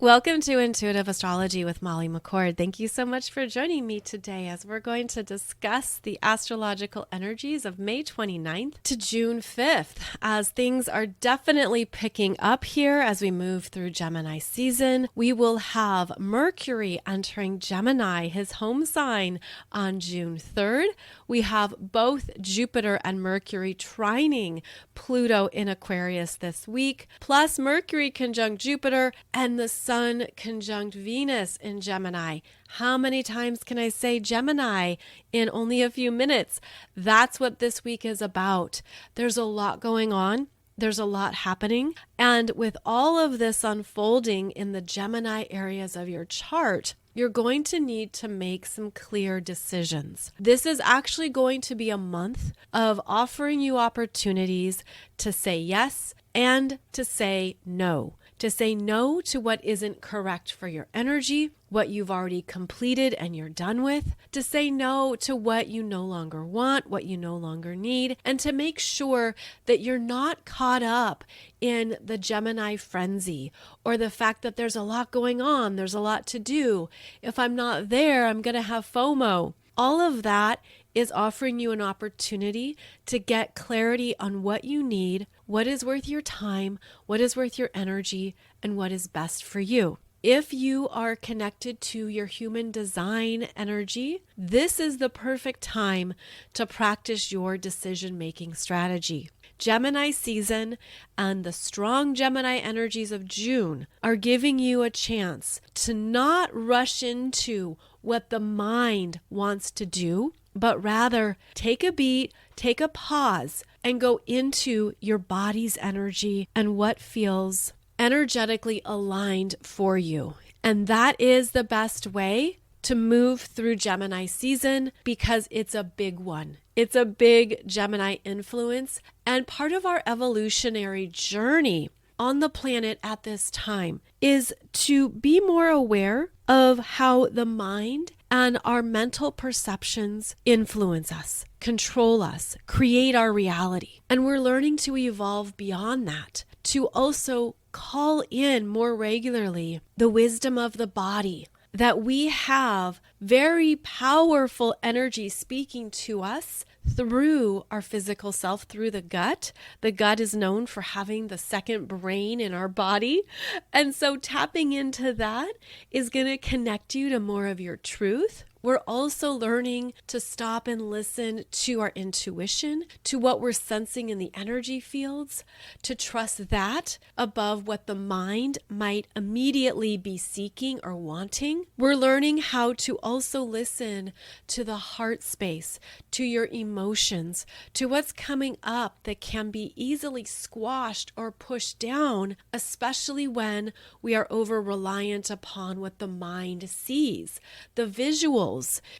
Welcome to Intuitive Astrology with Molly McCord. Thank you so much for joining me today as we're going to discuss the astrological energies of May 29th to June 5th, as things are definitely picking up here as we move through Gemini season. We will have Mercury entering Gemini, his home sign, on June 3rd. We have both Jupiter and Mercury trining Pluto in Aquarius this week, plus Mercury conjunct Jupiter and the Sun conjunct Venus in Gemini. How many times can I say Gemini in only a few minutes? That's what this week is about. There's a lot going on. There's a lot happening. And with all of this unfolding in the Gemini areas of your chart, you're going to need to make some clear decisions. This is actually going to be a month of offering you opportunities to say yes and to say no. To say no to what isn't correct for your energy, what you've already completed and you're done with, to say no to what you no longer want, what you no longer need, and to make sure that you're not caught up in the Gemini frenzy or the fact that there's a lot going on, there's a lot to do. If I'm not there, I'm going to have FOMO. All of that is offering you an opportunity to get clarity on what you need, what is worth your time, what is worth your energy, and what is best for you. If you are connected to your human design energy, this is the perfect time to practice your decision-making strategy. Gemini season and the strong Gemini energies of June are giving you a chance to not rush into what the mind wants to do, but rather take a beat, take a pause, and go into your body's energy and what feels energetically aligned for you. And that is the best way to move through Gemini season because it's a big one. It's a big Gemini influence and part of our evolutionary journey on the planet at this time is to be more aware of how the mind and our mental perceptions influence us, control us, create our reality. And we're learning to evolve beyond that, to also call in more regularly the wisdom of the body, that we have very powerful energy speaking to us through our physical self, through the gut. The gut is known for having the second brain in our body. And so tapping into that is going to connect you to more of your truth. We're also learning to stop and listen to our intuition, to what we're sensing in the energy fields, to trust that above what the mind might immediately be seeking or wanting. We're learning how to also listen to the heart space, to your emotions, to what's coming up that can be easily squashed or pushed down, especially when we are over reliant upon what the mind sees, the visuals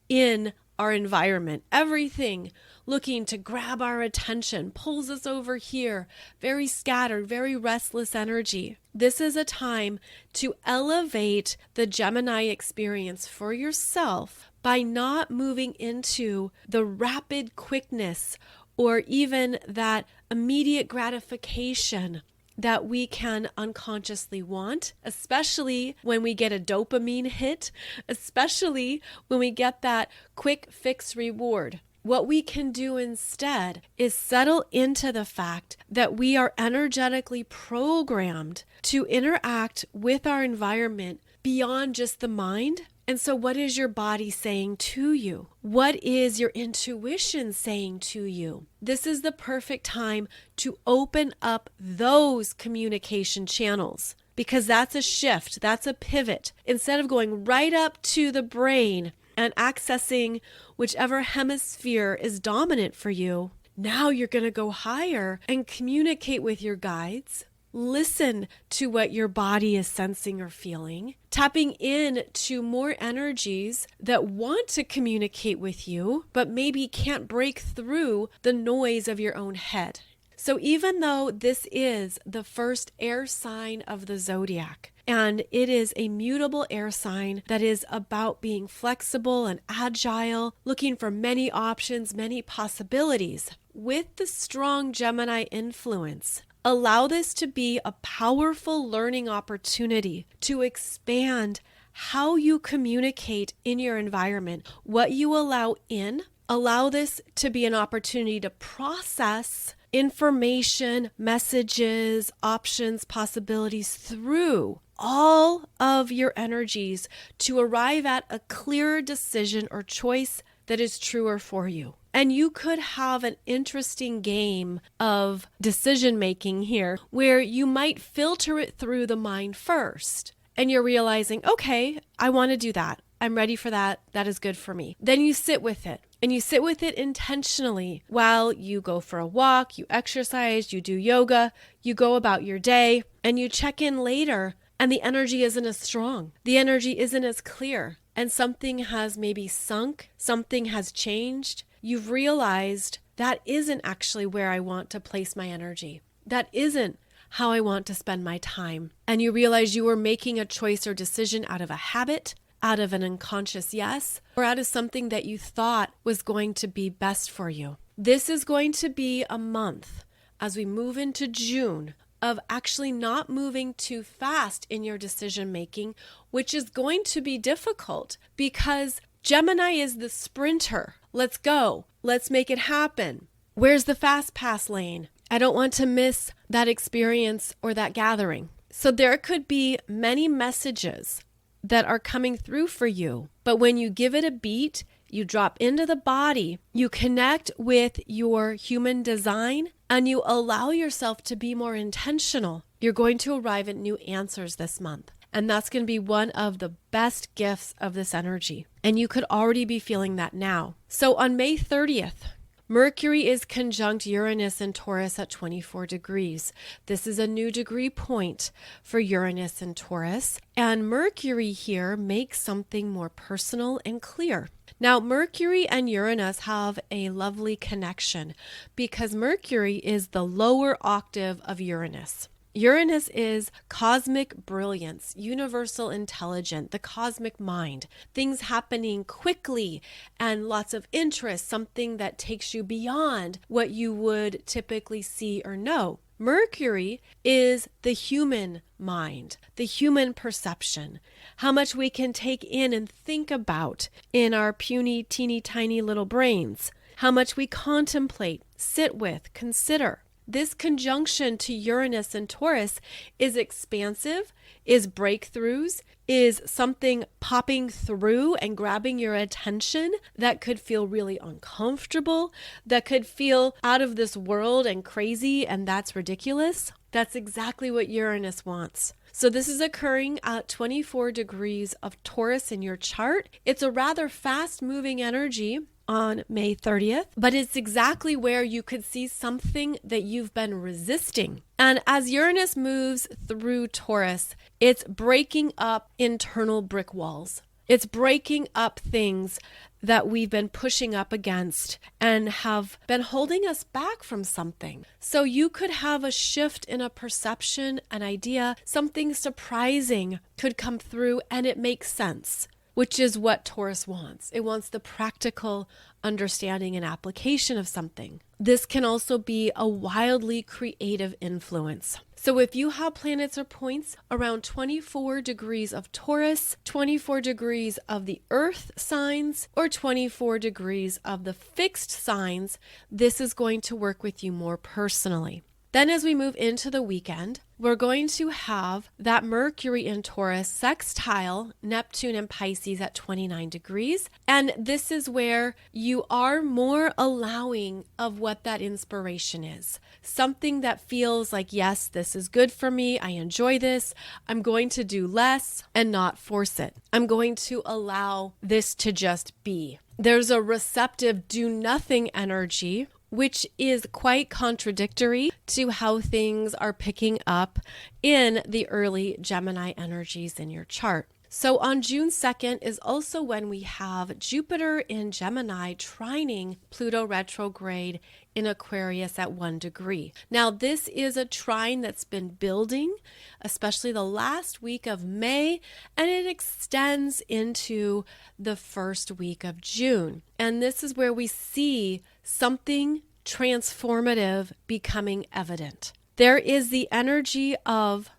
in our environment, everything looking to grab our attention, pulls us over here, very scattered, very restless energy. This is a time to elevate the Gemini experience for yourself by not moving into the rapid quickness or even that immediate gratification that we can unconsciously want, especially when we get a dopamine hit, especially when we get that quick fix reward. What we can do instead is settle into the fact that we are energetically programmed to interact with our environment beyond just the mind. And so what is your body saying to you? What is your intuition saying to you? This is the perfect time to open up those communication channels because that's a shift, that's a pivot. Instead of going right up to the brain and accessing whichever hemisphere is dominant for you, now you're going to go higher and communicate with your guides. Listen to what your body is sensing or feeling, tapping in to more energies that want to communicate with you, but maybe can't break through the noise of your own head. So even though this is the first air sign of the zodiac, and it is a mutable air sign that is about being flexible and agile, looking for many options, many possibilities, with the strong Gemini influence, Allow this to be a powerful learning opportunity to expand how you communicate in your environment, what you allow in. Allow this to be an opportunity to process information, messages, options, possibilities through all of your energies to arrive at a clearer decision or choice that is truer for you. And you could have an interesting game of decision making here where you might filter it through the mind first. And you're realizing, okay, I want to do that. I'm ready for that. That is good for me. Then you sit with it. And you sit with it intentionally while you go for a walk, you exercise, you do yoga, you go about your day, and you check in later, and the energy isn't as strong. The energy isn't as clear. And something has maybe sunk, something has changed. You've realized that isn't actually where I want to place my energy. That isn't how I want to spend my time. And you realize you were making a choice or decision out of a habit, out of an unconscious yes, or out of something that you thought was going to be best for you. This is going to be a month as we move into June of actually not moving too fast in your decision making, which is going to be difficult because Gemini is the sprinter. Let's go. Let's make it happen. Where's the fast pass lane? I don't want to miss that experience or that gathering. So there could be many messages that are coming through for you. But when you give it a beat, you drop into the body, you connect with your human design, and you allow yourself to be more intentional, you're going to arrive at new answers this month. And that's going to be one of the best gifts of this energy. And you could already be feeling that now. So on May 30th, Mercury is conjunct Uranus and Taurus at 24 degrees. This is a new degree point for Uranus and Taurus. And Mercury here makes something more personal and clear. Now, Mercury and Uranus have a lovely connection because Mercury is the lower octave of Uranus. Uranus is cosmic brilliance, universal intelligence, the cosmic mind, things happening quickly and lots of interest, something that takes you beyond what you would typically see or know. Mercury is the human mind, the human perception, how much we can take in and think about in our puny, teeny, tiny little brains, how much we contemplate, sit with, consider. This conjunction to Uranus and Taurus is expansive, is breakthroughs, is something popping through and grabbing your attention that could feel really uncomfortable, that could feel out of this world and crazy, and that's ridiculous. That's exactly what Uranus wants. So this is occurring at 24 degrees of Taurus in your chart. It's a rather fast-moving energy on May 30th, but it's exactly where you could see something that you've been resisting. And as Uranus moves through Taurus, it's breaking up internal brick walls. It's breaking up things that we've been pushing up against and have been holding us back from something. So you could have a shift in a perception, an idea, something surprising could come through and it makes sense, which is what Taurus wants. It wants the practical understanding and application of something. This can also be a wildly creative influence. So if you have planets or points around 24 degrees of Taurus, 24 degrees of the earth signs, or 24 degrees of the fixed signs, this is going to work with you more personally. Then as we move into the weekend, we're going to have that Mercury in Taurus sextile Neptune and Pisces at 29 degrees. And this is where you are more allowing of what that inspiration is. Something that feels like, yes, this is good for me. I enjoy this. I'm going to do less and not force it. I'm going to allow this to just be. There's a receptive do nothing energy, which is quite contradictory to how things are picking up in the early Gemini energies in your chart. So on June 2nd is also when we have Jupiter in Gemini trining Pluto retrograde in Aquarius at 1 degree. Now this is a trine that's been building, especially the last week of May, and it extends into the first week of June. And this is where we see something transformative becoming evident. There is the energy of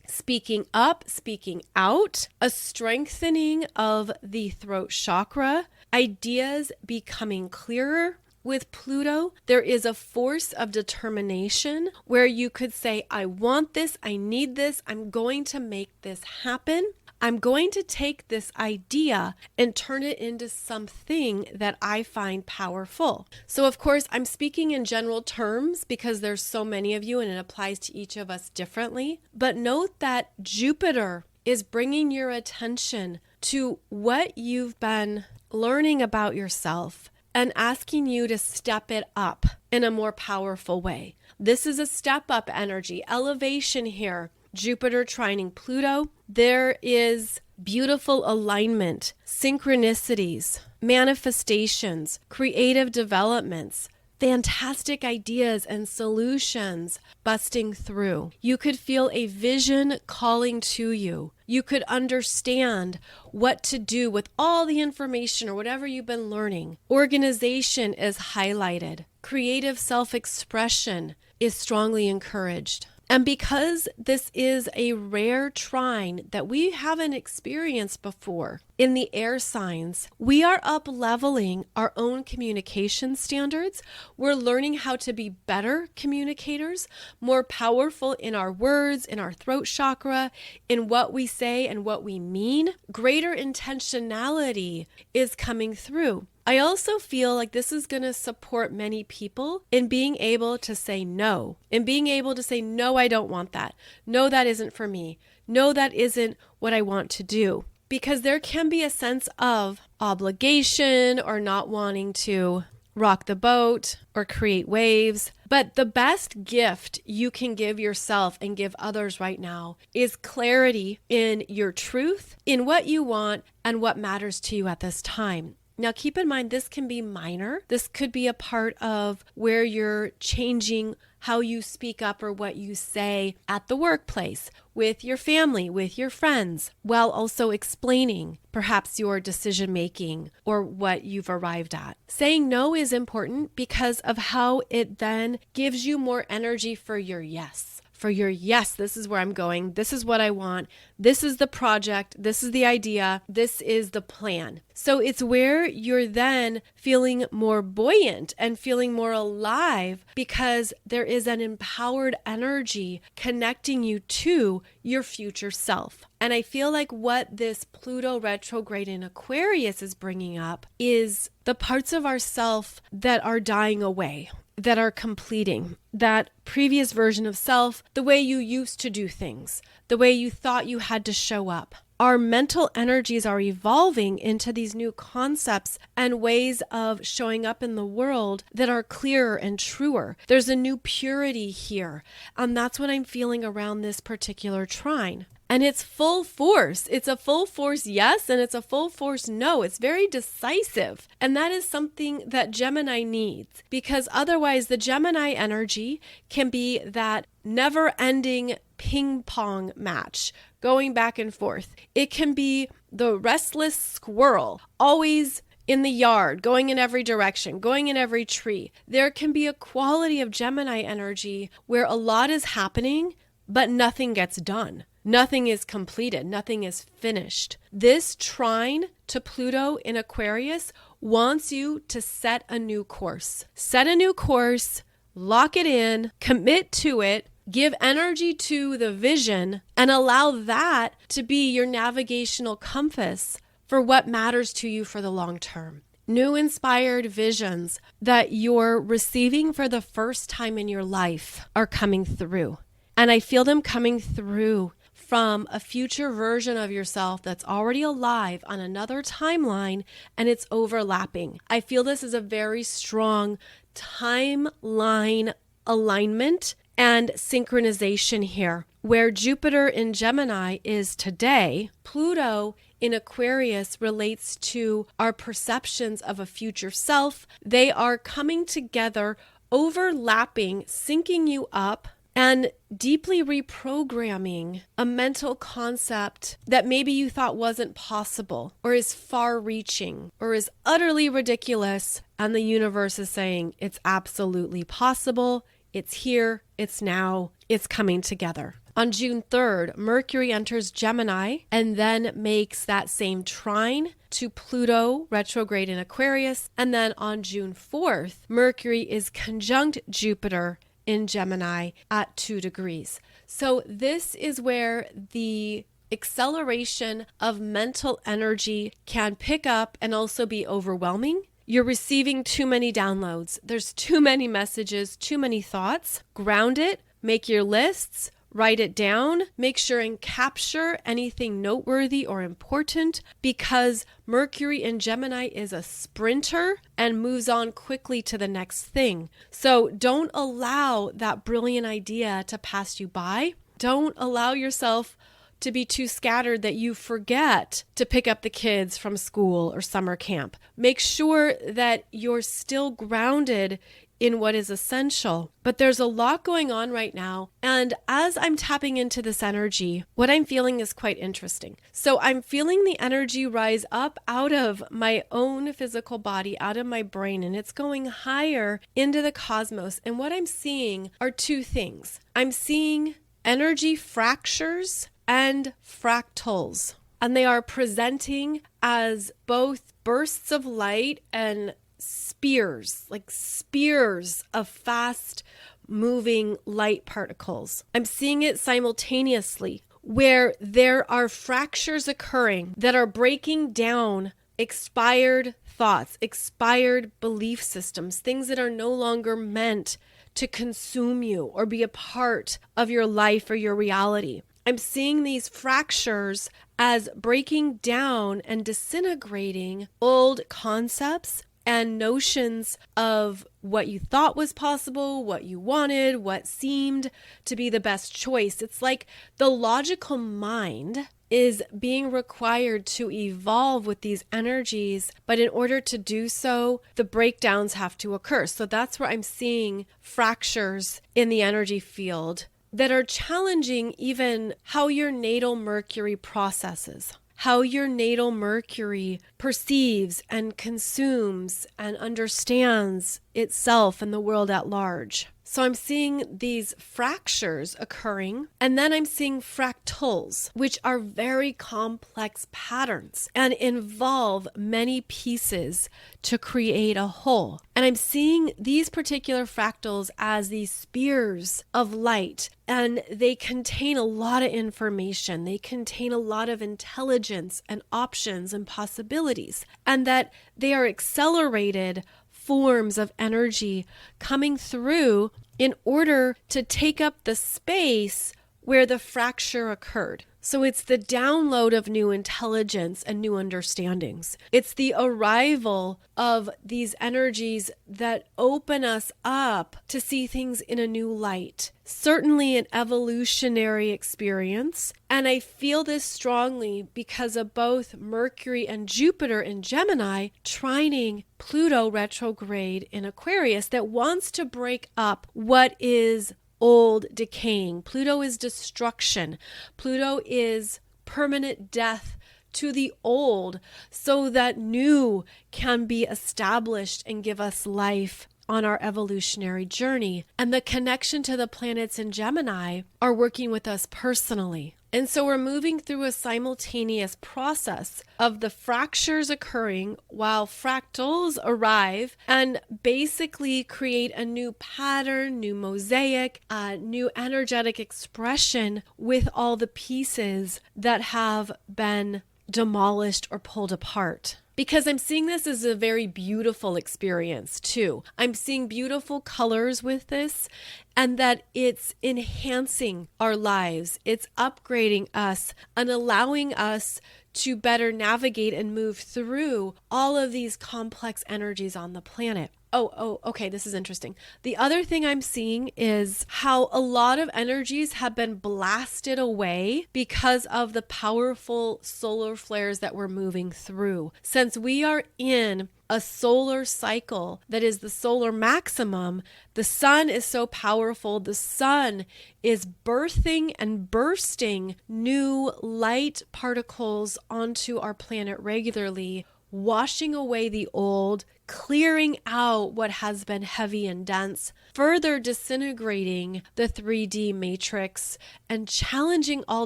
speaking up, speaking out, a strengthening of the throat chakra, ideas becoming clearer. With Pluto, there is a force of determination where you could say, I want this, I need this, I'm going to make this happen. I'm going to take this idea and turn it into something that I find powerful. So of course, I'm speaking in general terms because there's so many of you and it applies to each of us differently. But note that Jupiter is bringing your attention to what you've been learning about yourself and asking you to step it up in a more powerful way. This is a step up energy, elevation here. Jupiter trining Pluto. There is beautiful alignment, synchronicities, manifestations, creative developments, fantastic ideas and solutions busting through. You could feel a vision calling to you. You could understand what to do with all the information or whatever you've been learning. Organization is highlighted. Creative self-expression is strongly encouraged. And because this is a rare trine that we haven't experienced before in the air signs, we are up-leveling our own communication standards. We're learning how to be better communicators, more powerful in our words, in our throat chakra, in what we say and what we mean. Greater intentionality is coming through. I also feel like this is going to support many people in being able to say no, in being able to say, no, I don't want that. No, that isn't for me. No, that isn't what I want to do. Because there can be a sense of obligation or not wanting to rock the boat or create waves. But the best gift you can give yourself and give others right now is clarity in your truth, in what you want and what matters to you at this time. Now, keep in mind, this can be minor. This could be a part of where you're changing how you speak up or what you say at the workplace, with your family, with your friends, while also explaining perhaps your decision making or what you've arrived at. Saying no is important because of how it then gives you more energy for your yes. For your yes, this is where I'm going. This is what I want. This is the project. This is the idea. This is the plan. So it's where you're then feeling more buoyant and feeling more alive because there is an empowered energy connecting you to your future self. And I feel like what this Pluto retrograde in Aquarius is bringing up is the parts of ourself that are dying away, that are completing, that previous version of self, the way you used to do things, the way you thought you had to show up. Our mental energies are evolving into these new concepts and ways of showing up in the world that are clearer and truer. There's a new purity here. And that's what I'm feeling around this particular trine. And it's full force. It's a full force yes, and it's a full force no. It's very decisive. And that is something that Gemini needs, because otherwise the Gemini energy can be that never-ending ping pong match going back and forth. It can be the restless squirrel, always in the yard, going in every direction, going in every tree. There can be a quality of Gemini energy where a lot is happening, but nothing gets done. Nothing is completed. Nothing is finished. This trine to Pluto in Aquarius wants you to set a new course. Set a new course, lock it in, commit to it, give energy to the vision, and allow that to be your navigational compass for what matters to you for the long term. New inspired visions that you're receiving for the first time in your life are coming through. And I feel them coming through from a future version of yourself that's already alive on another timeline, and it's overlapping. I feel this is a very strong timeline alignment and synchronization here. Where Jupiter in Gemini is today, Pluto in Aquarius relates to our perceptions of a future self. They are coming together, overlapping, syncing you up, and deeply reprogramming a mental concept that maybe you thought wasn't possible or is far-reaching or is utterly ridiculous. And the universe is saying it's absolutely possible. It's here. It's now. it's coming together. On June 3rd, Mercury enters Gemini and then makes that same trine to Pluto retrograde in Aquarius. And then on June 4th, Mercury is conjunct Jupiter in Gemini at 2 degrees. So this is where the acceleration of mental energy can pick up and also be overwhelming. You're receiving too many downloads. There's too many messages, too many thoughts. Ground it, make your lists, write it down, make sure and capture anything noteworthy or important, because Mercury in Gemini is a sprinter and moves on quickly to the next thing. So don't allow that brilliant idea to pass you by. Don't allow yourself to be too scattered that you forget to pick up the kids from school or summer camp. Make sure that you're still grounded in what is essential. But there's a lot going on right now. And as I'm tapping into this energy, what I'm feeling is quite interesting. So I'm feeling the energy rise up out of my own physical body, out of my brain, and it's going higher into the cosmos. And what I'm seeing are two things. I'm seeing energy fractures and fractals, and they are presenting as both bursts of light and spears, like spears of fast moving light particles. I'm seeing it simultaneously where there are fractures occurring that are breaking down expired thoughts, expired belief systems, things that are no longer meant to consume you or be a part of your life or your reality. I'm seeing these fractures as breaking down and disintegrating old concepts and notions of what you thought was possible, what you wanted, what seemed to be the best choice. It's like the logical mind is being required to evolve with these energies, but in order to do so, the breakdowns have to occur. So that's where I'm seeing fractures in the energy field that are challenging even how your natal Mercury processes, how your natal Mercury perceives and consumes and understands itself and the world at large. So I'm seeing these fractures occurring, and then I'm seeing fractals, which are very complex patterns and involve many pieces to create a whole. And I'm seeing these particular fractals as these spears of light, and they contain a lot of information. They contain a lot of intelligence and options and possibilities, and that they are accelerated forms of energy coming through in order to take up the space where the fracture occurred. So it's the download of new intelligence and new understandings. It's the arrival of these energies that open us up to see things in a new light. Certainly an evolutionary experience. And I feel this strongly because of both Mercury and Jupiter in Gemini trining Pluto retrograde in Aquarius that wants to break up what is old, decaying. Pluto is destruction. Pluto is permanent death to the old so that new can be established and give us life on our evolutionary journey. And the connection to the planets in Gemini are working with us personally. And so we're moving through a simultaneous process of the fractures occurring while fractals arrive and basically create a new pattern, new mosaic, new energetic expression with all the pieces that have been demolished or pulled apart. Because I'm seeing this as a very beautiful experience too. I'm seeing beautiful colors with this, and that it's enhancing our lives. It's upgrading us and allowing us to better navigate and move through all of these complex energies on the planet. Okay, this is interesting. The other thing I'm seeing is how a lot of energies have been blasted away because of the powerful solar flares that we're moving through. Since we are in a solar cycle that is the solar maximum, the sun is so powerful. The sun is birthing and bursting new light particles onto our planet regularly, washing away the old, clearing out what has been heavy and dense, further disintegrating the 3D matrix and challenging all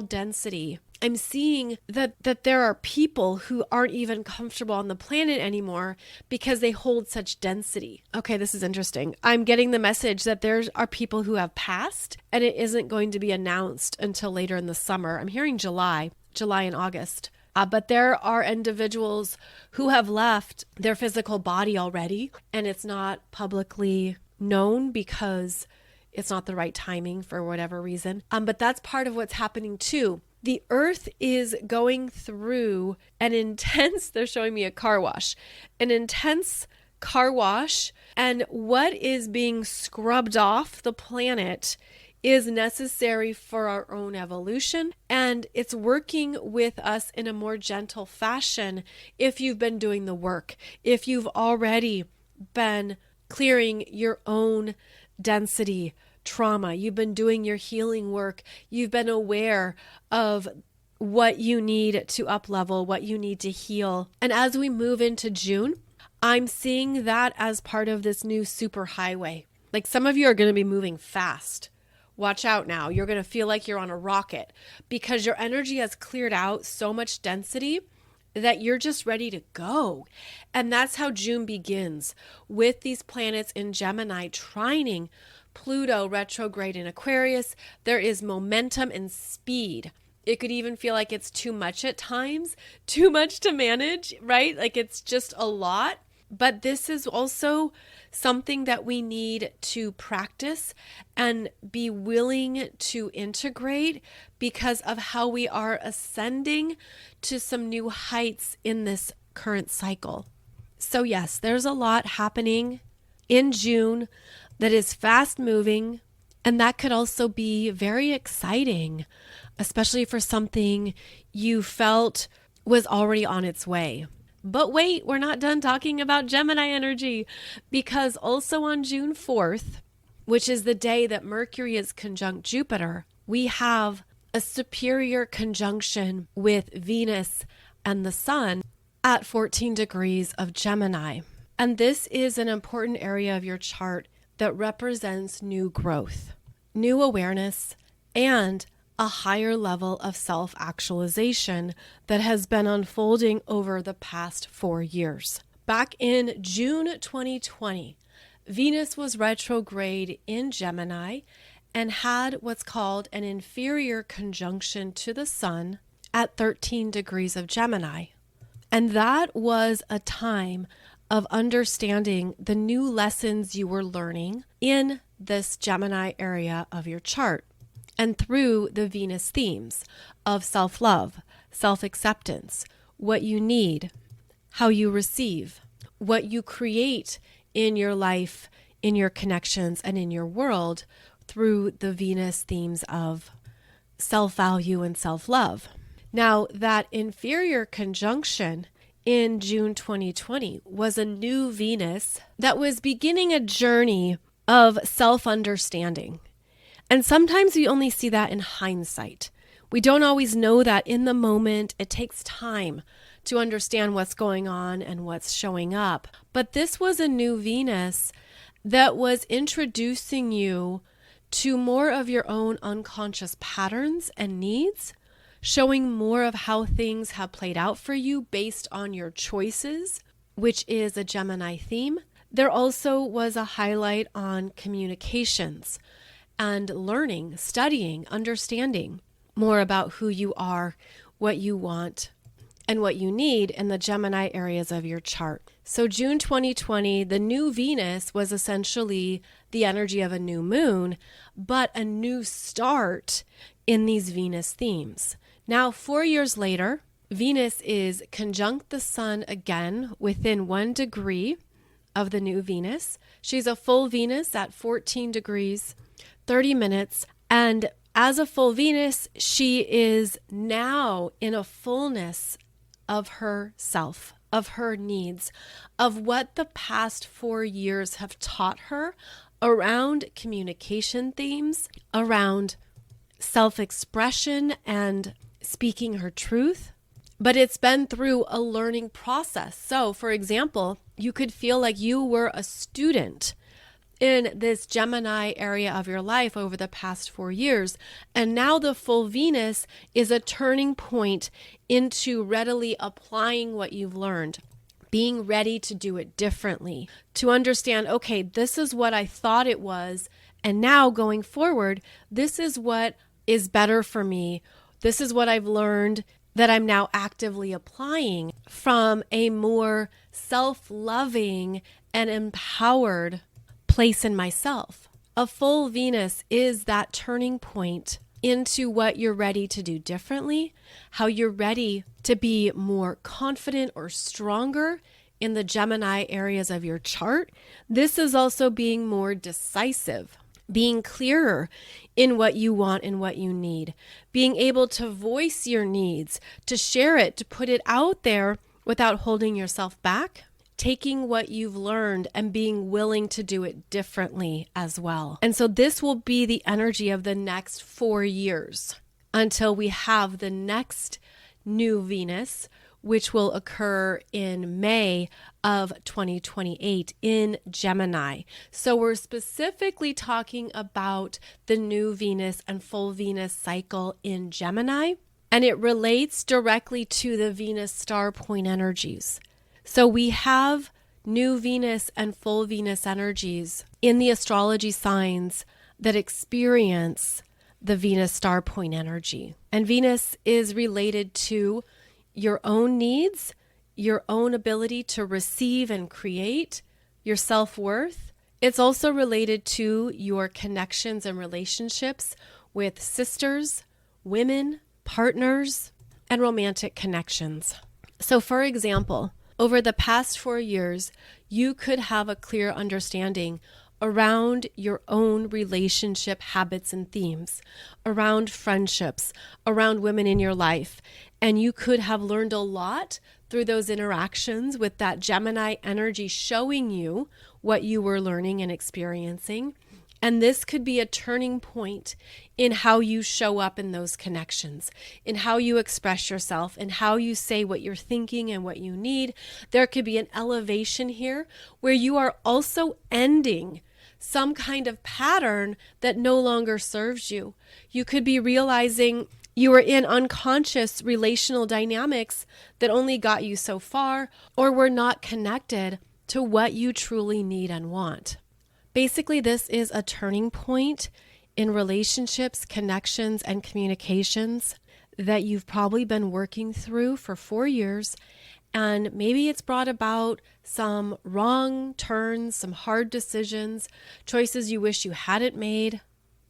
density. I'm seeing that there are people who aren't even comfortable on the planet anymore because they hold such density. Okay, this is interesting. I'm getting the message that there are people who have passed and it isn't going to be announced until later in the summer. I'm hearing July and August. But there are individuals who have left their physical body already, and it's not publicly known because it's not the right timing for whatever reason. But that's part of what's happening too. The earth is going through an intense, they're showing me a car wash, an intense car wash, and what is being scrubbed off the planet is necessary for our own evolution, and it's working with us in a more gentle fashion if you've been doing the work, if you've already been clearing your own density, trauma, you've been doing your healing work, you've been aware of what you need to up level, what you need to heal. And as we move into June, I'm seeing that as part of this new super highway. Like some of you are going to be moving fast. Watch out now. You're going to feel like you're on a rocket because your energy has cleared out so much density that you're just ready to go. And that's how June begins, with these planets in Gemini trining Pluto retrograde in Aquarius. There is momentum and speed. It could even feel like it's too much at times, too much to manage, right? Like it's just a lot. But this is also something that we need to practice and be willing to integrate because of how we are ascending to some new heights in this current cycle. So yes, there's a lot happening in June that is fast moving, and that could also be very exciting, especially for something you felt was already on its way. But wait, we're not done talking about Gemini energy, because also on June 4th, which is the day that Mercury is conjunct Jupiter, we have a superior conjunction with Venus and the Sun at 14 degrees of Gemini. And this is an important area of your chart that represents new growth, new awareness, and a higher level of self-actualization that has been unfolding over the past 4 years. Back in June 2020, Venus was retrograde in Gemini and had what's called an inferior conjunction to the Sun at 13 degrees of Gemini. And that was a time of understanding the new lessons you were learning in this Gemini area of your chart and through the Venus themes of self-love, self-acceptance, what you need, how you receive, what you create in your life, in your connections, and in your world through the Venus themes of self-value and self-love. Now, that inferior conjunction in June 2020 was a new Venus that was beginning a journey of self-understanding. And sometimes we only see that in hindsight. We don't always know that in the moment. It takes time to understand what's going on and what's showing up. But this was a new Venus that was introducing you to more of your own unconscious patterns and needs, showing more of how things have played out for you based on your choices, which is a Gemini theme. There also was a highlight on communications and learning, studying, understanding more about who you are, what you want, and what you need in the Gemini areas of your chart. So June 2020, the new Venus was essentially the energy of a new moon, but a new start in these Venus themes. Now, 4 years later, Venus is conjunct the Sun again within 1 degree of the new Venus. She's a full Venus at 14 degrees, 30 minutes. And as a full Venus, she is now in a fullness of herself, of her needs, of what the past 4 years have taught her around communication themes, around self-expression and speaking her truth, but it's been through a learning process. So, for example, you could feel like you were a student in this Gemini area of your life over the past 4 years. And now the full Venus is a turning point into readily applying what you've learned, being ready to do it differently, to understand, okay, this is what I thought it was. And now going forward, this is what is better for me. This is what I've learned that I'm now actively applying from a more self-loving and empowered place in myself. A full Venus is that turning point into what you're ready to do differently, how you're ready to be more confident or stronger in the Gemini areas of your chart. This is also being more decisive, being clearer in what you want and what you need, being able to voice your needs, to share it, to put it out there without holding yourself back, taking what you've learned and being willing to do it differently as well. And so this will be the energy of the next 4 years until we have the next new Venus, which will occur in May of 2028 in Gemini. So we're specifically talking about the new Venus and full Venus cycle in Gemini, and it relates directly to the Venus star point energies. So we have new Venus and full Venus energies in the astrology signs that experience the Venus star point energy. And Venus is related to your own needs, your own ability to receive and create, your self-worth. It's also related to your connections and relationships with sisters, women, partners, and romantic connections. So for example, over the past 4 years, you could have a clear understanding around your own relationship habits and themes, around friendships, around women in your life. And you could have learned a lot through those interactions with that Gemini energy showing you what you were learning and experiencing. And this could be a turning point in how you show up in those connections, in how you express yourself, and how you say what you're thinking and what you need. There could be an elevation here where you are also ending some kind of pattern that no longer serves you. You could be realizing you were in unconscious relational dynamics that only got you so far, or were not connected to what you truly need and want. Basically, this is a turning point in relationships, connections, and communications that you've probably been working through for 4 years. And maybe it's brought about some wrong turns, some hard decisions, choices you wish you hadn't made,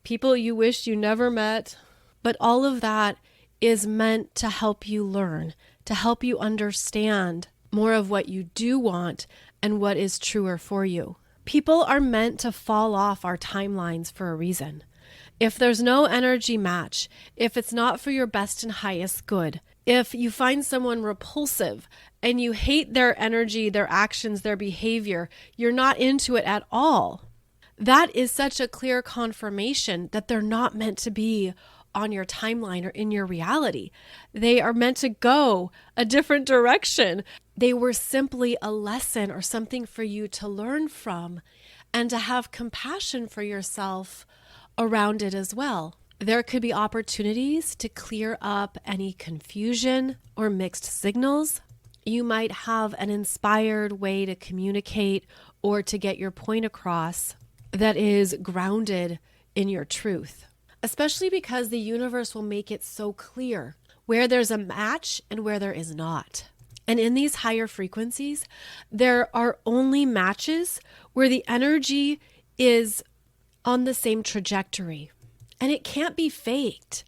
people you wish you never met. But all of that is meant to help you learn, to help you understand more of what you do want and what is truer for you. People are meant to fall off our timelines for a reason. If there's no energy match, if it's not for your best and highest good, if you find someone repulsive and you hate their energy, their actions, their behavior, you're not into it at all, that is such a clear confirmation that they're not meant to be on your timeline or in your reality. They are meant to go a different direction. They were simply a lesson or something for you to learn from and to have compassion for yourself around it as well. There could be opportunities to clear up any confusion or mixed signals. You might have an inspired way to communicate or to get your point across that is grounded in your truth, especially because the universe will make it so clear where there's a match and where there is not. And in these higher frequencies, there are only matches where the energy is on the same trajectory. And it can't be faked.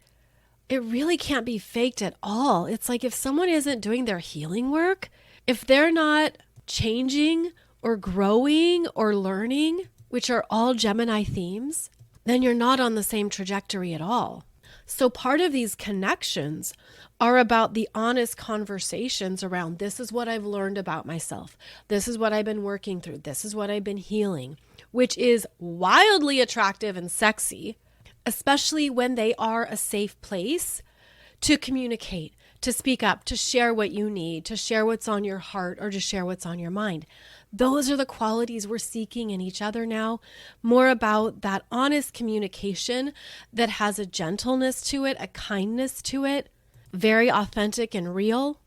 It really can't be faked at all. It's like if someone isn't doing their healing work, if they're not changing or growing or learning, which are all Gemini themes, then you're not on the same trajectory at all. So part of these connections are about the honest conversations around, this is what I've learned about myself. This is what I've been working through. This is what I've been healing, which is wildly attractive and sexy, especially when they are a safe place to communicate, to speak up, to share what you need, to share what's on your heart, or to share what's on your mind. Those are the qualities we're seeking in each other now. More about that honest communication that has a gentleness to it, a kindness to it, very authentic and real.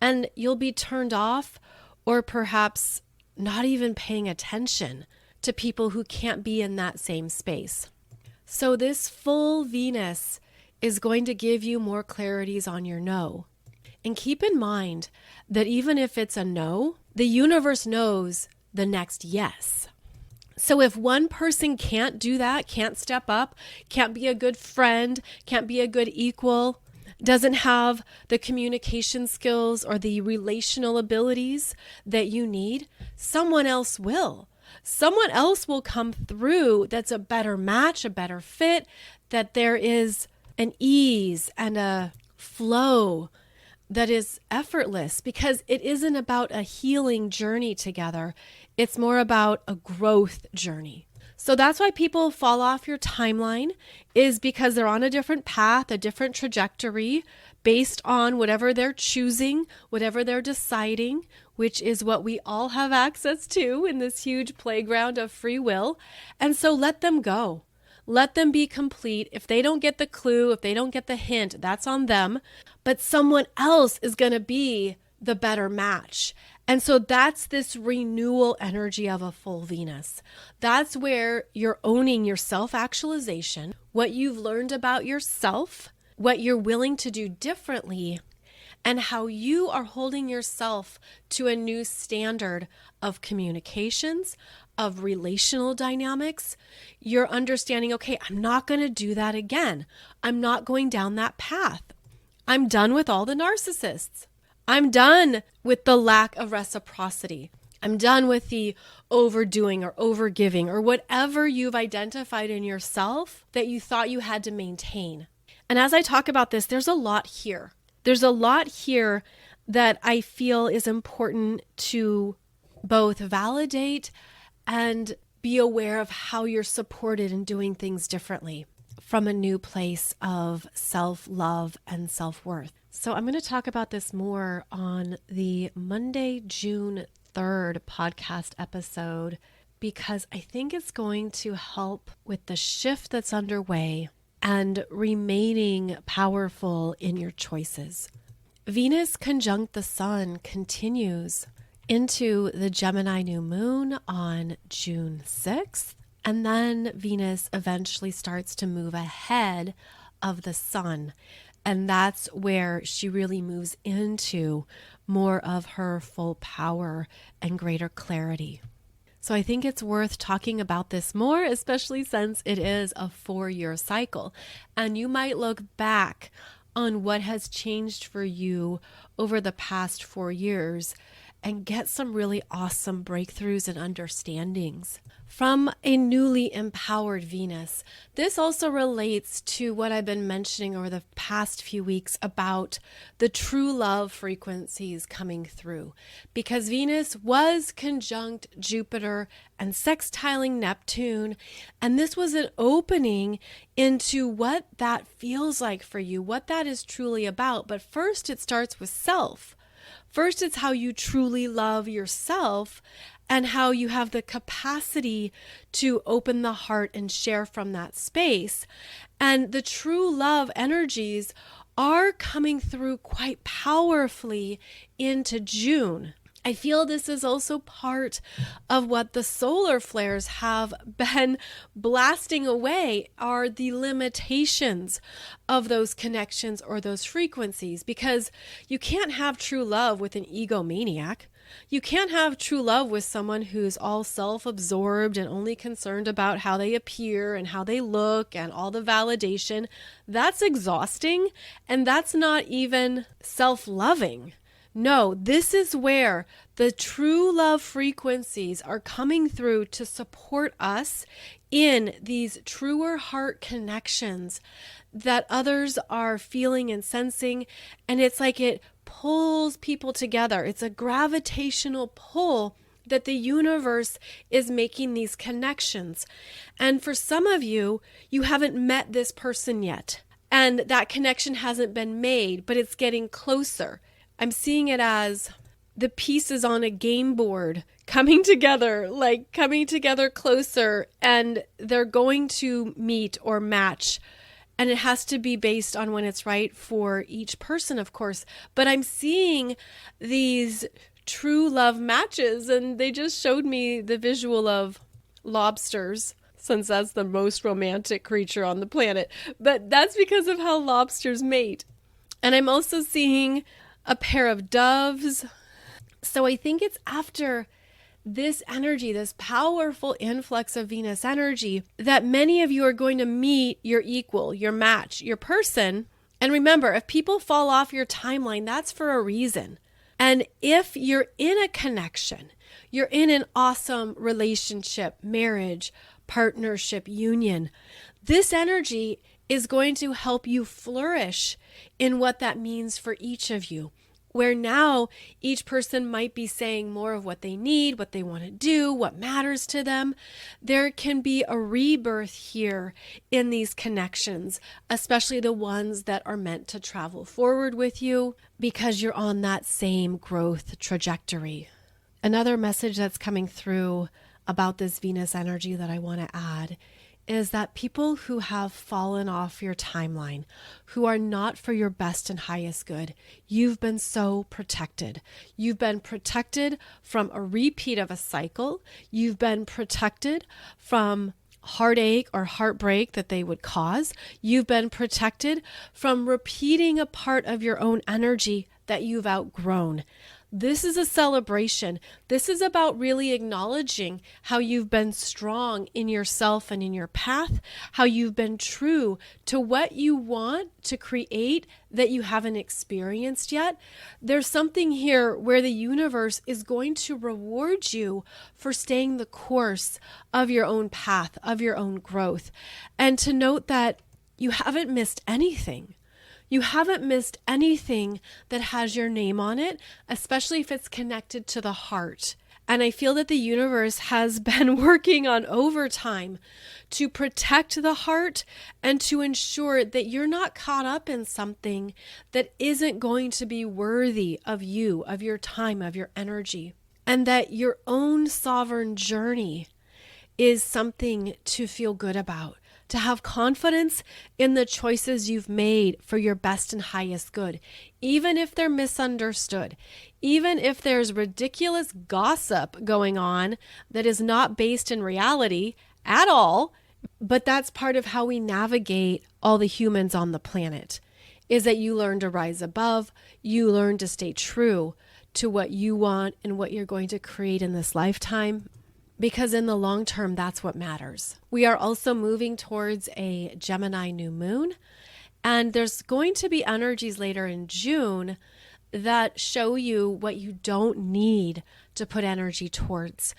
And you'll be turned off or perhaps not even paying attention to people who can't be in that same space. So this full Venus is going to give you more clarities on your no. And keep in mind that even if it's a no, the universe knows the next yes. So if one person can't do that, can't step up, can't be a good friend, can't be a good equal, doesn't have the communication skills or the relational abilities that you need, someone else will. Someone else will come through that's a better match, a better fit, that there is an ease and a flow that is effortless, because it isn't about a healing journey together. It's more about a growth journey. So that's why people fall off your timeline, is because they're on a different path, a different trajectory based on whatever they're choosing, whatever they're deciding, which is what we all have access to in this huge playground of free will. And so let them go. Let them be complete. If they don't get the clue, if they don't get the hint, that's on them. But someone else is going to be the better match. And so that's this renewal energy of a full Venus. That's where you're owning your self-actualization, what you've learned about yourself, what you're willing to do differently, and how you are holding yourself to a new standard of communications, of relational dynamics. You're understanding, okay, I'm not going to do that again. I'm not going down that path. I'm done with all the narcissists. I'm done with the lack of reciprocity. I'm done with the overdoing or overgiving or whatever you've identified in yourself that you thought you had to maintain. And as I talk about this, there's a lot here. There's a lot here that I feel is important to both validate and be aware of how you're supported in doing things differently from a new place of self-love and self-worth. So I'm going to talk about this more on the Monday, June 3rd podcast episode, because I think it's going to help with the shift that's underway and remaining powerful in your choices. Venus conjunct the Sun continues into the Gemini new moon on June 6th, and then Venus eventually starts to move ahead of the Sun, and that's where she really moves into more of her full power and greater clarity. So I think it's worth talking about this more, especially since it is a 4-year cycle, and you might look back on what has changed for you over the past 4 years and get some really awesome breakthroughs and understandings from a newly empowered Venus. This also relates to what I've been mentioning over the past few weeks about the true love frequencies coming through, because Venus was conjunct Jupiter and sextiling Neptune, and this was an opening into what that feels like for you, what that is truly about. But first, it starts with self. First, it's how you truly love yourself and how you have the capacity to open the heart and share from that space. And the true love energies are coming through quite powerfully into June. I feel this is also part of what the solar flares have been blasting away, are the limitations of those connections or those frequencies, because you can't have true love with an egomaniac. You can't have true love with someone who's all self-absorbed and only concerned about how they appear and how they look and all the validation. That's exhausting, and that's not even self-loving. No, this is where the true love frequencies are coming through to support us in these truer heart connections that others are feeling and sensing. And it's like it pulls people together. It's a gravitational pull that the universe is making these connections. And for some of you, you haven't met this person yet. and that connection hasn't been made, but it's getting closer. I'm seeing it as the pieces on a game board coming together, like coming together closer, and they're going to meet or match. And it has to be based on when it's right for each person, of course. But I'm seeing these true love matches, and they just showed me the visual of lobsters, since that's the most romantic creature on the planet. But that's because of how lobsters mate. And I'm also seeing a pair of doves. So I think it's after this energy, this powerful influx of Venus energy, that many of you are going to meet your equal, your match, your person. And remember, if people fall off your timeline, that's for a reason. And if you're in a connection, you're in an awesome relationship, marriage, partnership, union, this energy is going to help you flourish in what that means for each of you. Where now each person might be saying more of what they need, what they want to do, what matters to them. There can be a rebirth here in these connections, especially the ones that are meant to travel forward with you because you're on that same growth trajectory. Another message that's coming through about this Venus energy that I want to add is that people who have fallen off your timeline, who are not for your best and highest good, you've been so protected. You've been protected from a repeat of a cycle. You've been protected from heartache or heartbreak that they would cause. You've been protected from repeating a part of your own energy that you've outgrown. This is a celebration. This is about really acknowledging how you've been strong in yourself and in your path, how you've been true to what you want to create that you haven't experienced yet. There's something here where the universe is going to reward you for staying the course of your own path, of your own growth. And to note that you haven't missed anything. You haven't missed anything that has your name on it, especially if it's connected to the heart. And I feel that the universe has been working on overtime to protect the heart and to ensure that you're not caught up in something that isn't going to be worthy of you, of your time, of your energy. And that your own sovereign journey is something to feel good about. To have confidence in the choices you've made for your best and highest good, even if they're misunderstood, even if there's ridiculous gossip going on that is not based in reality at all, but that's part of how we navigate all the humans on the planet, is that you learn to rise above, you learn to stay true to what you want and what you're going to create in this lifetime. Because in the long term, that's what matters. We are also moving towards a Gemini new moon, and there's going to be energies later in June that show you what you don't need to put energy towards.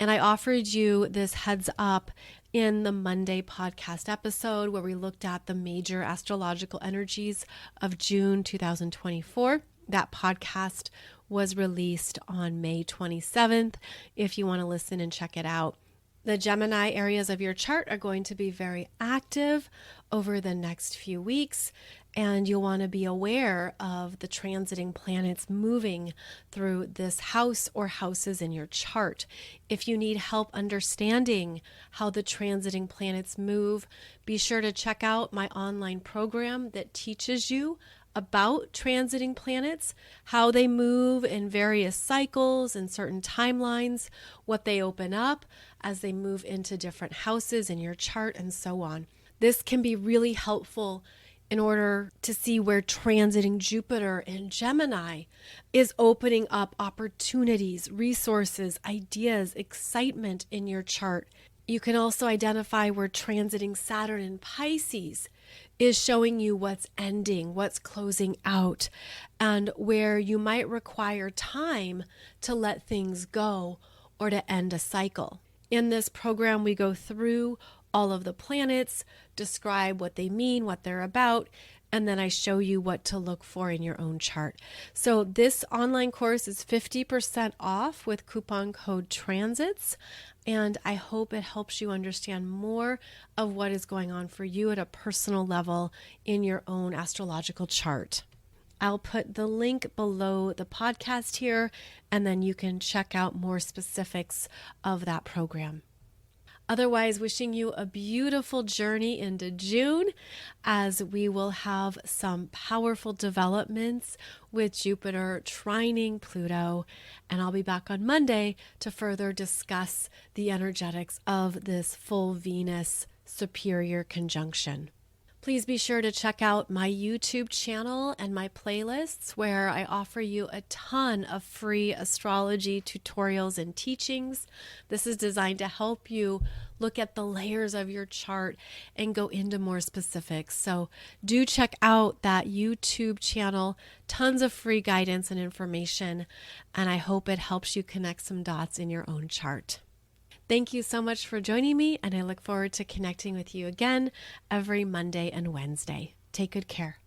And I offered you this heads up in the Monday podcast episode where we looked at the major astrological energies of June 2024. That podcast was released on May 27th. If you want to listen and check it out. The Gemini areas of your chart are going to be very active over the next few weeks, and you'll want to be aware of the transiting planets moving through this house or houses in your chart. If you need help understanding how the transiting planets move, be sure to check out my online program that teaches you about transiting planets, how they move in various cycles and certain timelines, what they open up as they move into different houses in your chart, and so on. This can be really helpful in order to see where transiting Jupiter in Gemini is opening up opportunities, resources, ideas, excitement in your chart. You can also identify where transiting Saturn in Pisces is showing you what's ending, what's closing out, and where you might require time to let things go or to end a cycle. In this program, we go through all of the planets, describe what they mean, what they're about, and then I show you what to look for in your own chart. So this online course is 50% off with coupon code TRANSITS, and I hope it helps you understand more of what is going on for you at a personal level in your own astrological chart. I'll put the link below the podcast here, and then you can check out more specifics of that program. Otherwise, wishing you a beautiful journey into June, as we will have some powerful developments with Jupiter trining Pluto. And I'll be back on Monday to further discuss the energetics of this full Venus superior conjunction. Please be sure to check out my YouTube channel and my playlists, where I offer you a ton of free astrology tutorials and teachings. This is designed to help you look at the layers of your chart and go into more specifics. So do check out that YouTube channel. Tons of free guidance and information, and I hope it helps you connect some dots in your own chart. Thank you so much for joining me, and I look forward to connecting with you again every Monday and Wednesday. Take good care.